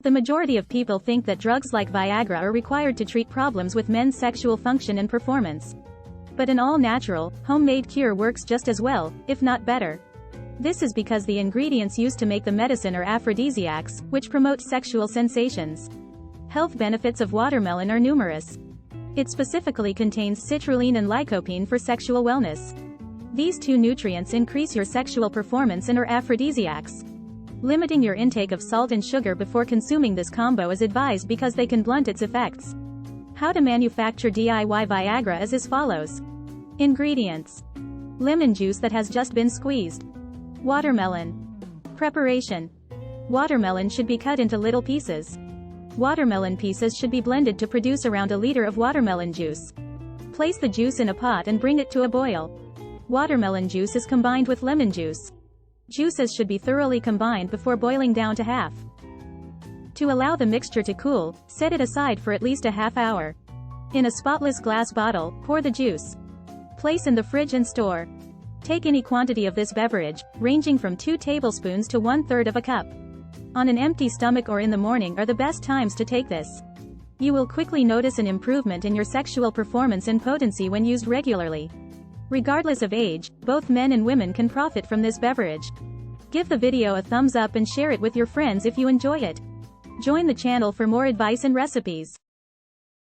The majority of people think that drugs like Viagra are required to treat problems with men's sexual function and performance. But an all-natural, homemade cure works just as well, if not better. This is because the ingredients used to make the medicine are aphrodisiacs, which promote sexual sensations. Health benefits of watermelon are numerous. It specifically contains citrulline and lycopene for sexual wellness. These two nutrients increase your sexual performance and are aphrodisiacs. Limiting your intake of salt and sugar before consuming this combo is advised because they can blunt its effects. How to manufacture DIY Viagra is as follows. Ingredients: lemon juice that has just been squeezed. Watermelon. Preparation. Watermelon should be cut into little pieces. Watermelon pieces should be blended to produce around a liter of watermelon juice. Place the juice in a pot and bring it to a boil. Watermelon juice is combined with lemon juice. Juices should be thoroughly combined before boiling down to half. To allow the mixture to cool, set it aside for at least a half hour. In a spotless glass bottle, pour the juice. Place in the fridge and store. Take any quantity of this beverage, ranging from 2 tablespoons to 1/3 of a cup. On an empty stomach or in the morning are the best times to take this. You will quickly notice an improvement in your sexual performance and potency when used regularly. Regardless of age, both men and women can profit from this beverage. Give the video a thumbs up and share it with your friends if you enjoy it. Join the channel for more advice and recipes.